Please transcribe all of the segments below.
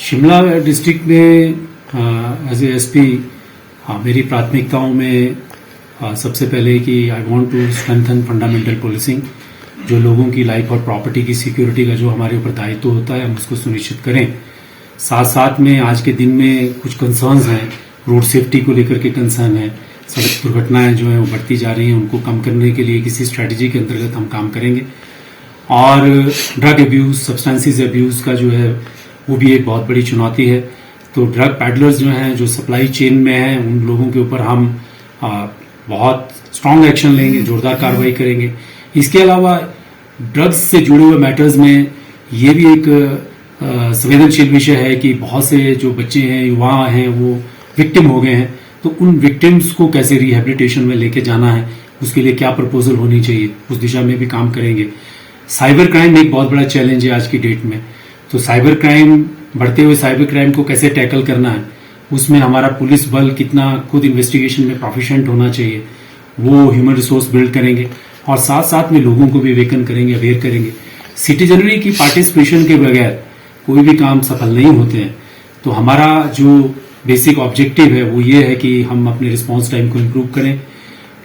Shimla district में as a SP मेरी प्राथमिकताओं में सबसे पहले कि I want to strengthen fundamental policing. जो लोगों की लाइफ और प्रॉपर्टी की सिक्योरिटी का जो हमारे ऊपर दायित्व होता है हम उसको सुनिश्चित करें। साथ साथ में आज के दिन में कुछ कंसर्न्स हैं, रोड सेफ्टी को लेकर के कंसर्न है, सड़क दुर्घटनाएं जो है वो बढ़ती जा रही हैं, उनको कम करने के लिए किसी स्ट्रैटेजी के अंतर्गत हम काम करेंगे। और ड्रग अब्यूज, सब्सटेंसेस अब्यूज का जो है वो भी एक बहुत बड़ी चुनौती है। तो ड्रग पैडलर्स जो हैं, जो सप्लाई चेन में हैं, उन लोगों के ऊपर हम बहुत स्ट्रांग एक्शन लेंगे, जोरदार कार्रवाई करेंगे। इसके अलावा ड्रग्स से जुड़े हुए मैटर्स में ये भी एक संवेदनशील विषय है कि बहुत से जो बच्चे हैं, युवा हैं, वो विक्टिम हो गए हैं। तो उन विक्टिम्स को कैसे रिहेबिलिटेशन में लेके जाना है, उसके लिए क्या प्रपोजल होनी चाहिए, उस दिशा में भी काम करेंगे। साइबर क्राइम एक बहुत बड़ा चैलेंज है आज की डेट में। तो साइबर क्राइम, बढ़ते हुए साइबर क्राइम को कैसे टैकल करना है, उसमें हमारा पुलिस बल कितना खुद इन्वेस्टिगेशन में प्रोफिशिएंट होना चाहिए, वो ह्यूमन रिसोर्स बिल्ड करेंगे। और साथ साथ में लोगों को भी अवेकन करेंगे, अवेयर करेंगे। सिटीजनरी की पार्टिसिपेशन के बगैर कोई भी काम सफल नहीं होते हैं। तो हमारा जो बेसिक ऑब्जेक्टिव है वो ये है कि हम अपने रिस्पांस टाइम को इम्प्रूव करें,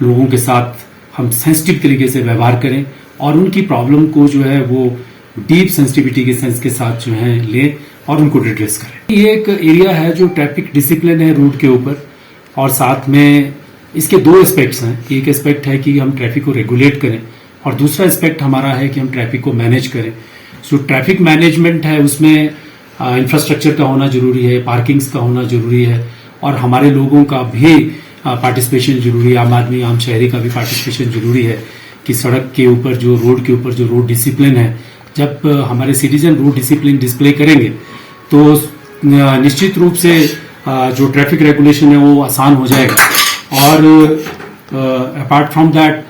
लोगों के साथ हम सेंसिटिव तरीके से व्यवहार करें और उनकी प्रॉब्लम को जो है वो डीप सेंसिटिविटी के सेंस के साथ जो है लें और उनको एड्रेस करें। ये एक एरिया है जो ट्रैफिक डिसिप्लिन है रोड के ऊपर, और साथ में इसके दो एस्पेक्ट्स हैं। एक एस्पेक्ट है कि हम ट्रैफिक को रेगुलेट करें और दूसरा एस्पेक्ट हमारा है कि हम ट्रैफिक को मैनेज करें। सो ट्रैफिक मैनेजमेंट है, उसमें इंफ्रास्ट्रक्चर का होना जरूरी है, पार्किंग्स का होना जरूरी है और हमारे लोगों का भी पार्टिसिपेशन जरूरी है। आम आदमी, आम शहरी का भी पार्टिसिपेशन जरूरी है कि सड़क के ऊपर जो रोड के ऊपर जो रोड डिसिप्लिन है, जब हमारे सिटीजन रोड डिसिप्लिन डिस्प्ले करेंगे तो निश्चित रूप से जो ट्रैफिक रेगुलेशन है वो आसान हो जाएगा। और अपार्ट फ्रॉम दैट,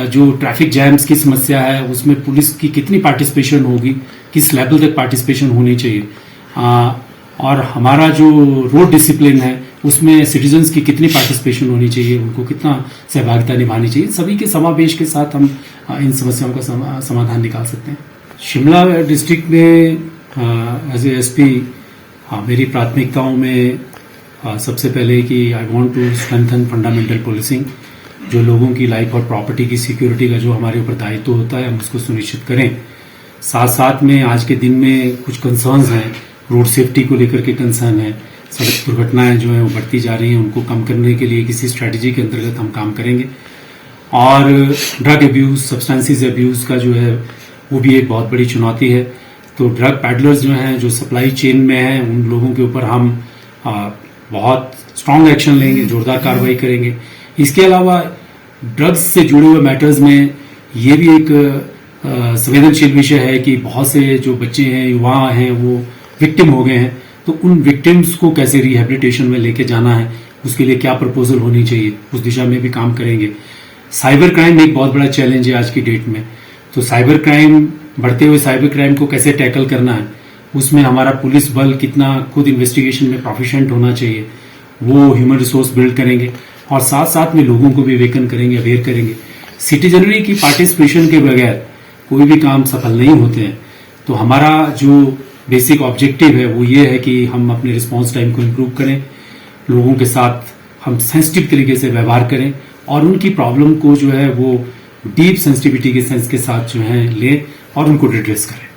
जो ट्रैफिक जैम्स की समस्या है उसमें पुलिस की कितनी पार्टिसिपेशन होगी, किस लेवल तक पार्टिसिपेशन होनी चाहिए, और हमारा जो रोड डिसिप्लिन है उसमें सिटीजन्स की कितनी पार्टिसिपेशन होनी चाहिए, उनको कितना सहभागिता निभानी चाहिए, सभी के समावेश के साथ हम इन समस्याओं का समाधान निकाल सकते हैं। शिमला डिस्ट्रिक्ट में एज ए एसपी मेरी प्राथमिकताओं में सबसे पहले कि I want to strengthen fundamental policing. जो लोगों की लाइफ और प्रॉपर्टी की सिक्योरिटी का जो हमारे ऊपर दायित्व होता है हम उसको सुनिश्चित करें। साथ साथ में आज के दिन में कुछ कंसर्न्स हैं, रोड सेफ्टी को लेकर के कंसर्न है, सड़क दुर्घटनाएं जो है वो बढ़ती जा रही हैं, उनको कम करने के लिए किसी स्ट्रैटेजी के अंतर्गत हम काम करेंगे। और ड्रग अब्यूज, सब्सटेंसेस अब्यूज का जो है वो भी एक बहुत बड़ी चुनौती है। तो ड्रग पैडलर्स जो हैं, जो सप्लाई चेन में हैं, उन लोगों के ऊपर हम बहुत स्ट्रांग एक्शन लेंगे, जोरदार कार्रवाई करेंगे। इसके अलावा ड्रग्स से जुड़े हुए मैटर्स में ये भी एक संवेदनशील विषय है कि बहुत से जो बच्चे हैं, युवा हैं, वो विक्टिम हो गए हैं। तो उन विक्टिम्स को कैसे रिहेबिलिटेशन में लेके जाना है, उसके लिए क्या प्रपोजल होनी चाहिए, उस दिशा में भी काम करेंगे। साइबर क्राइम एक बहुत बड़ा चैलेंज है आज की डेट में। तो साइबर क्राइम, बढ़ते हुए साइबर क्राइम को कैसे टैकल करना है, उसमें हमारा पुलिस बल कितना खुद इन्वेस्टिगेशन में प्रोफिशिएंट होना चाहिए, वो ह्यूमन रिसोर्स बिल्ड करेंगे। और साथ साथ में लोगों को भी अवेकन करेंगे, अवेयर करेंगे। सिटीजनरी की पार्टिसिपेशन के बगैर कोई भी काम सफल नहीं होते हैं। तो हमारा जो बेसिक ऑब्जेक्टिव है वो ये है कि हम अपने रिस्पांस टाइम को इम्प्रूव करें, लोगों के साथ हम सेंसिटिव तरीके से व्यवहार करें और उनकी प्रॉब्लम को जो है वो डीप सेंसिटिविटी के सेंस के साथ जो है लें और उनको एड्रेस करें।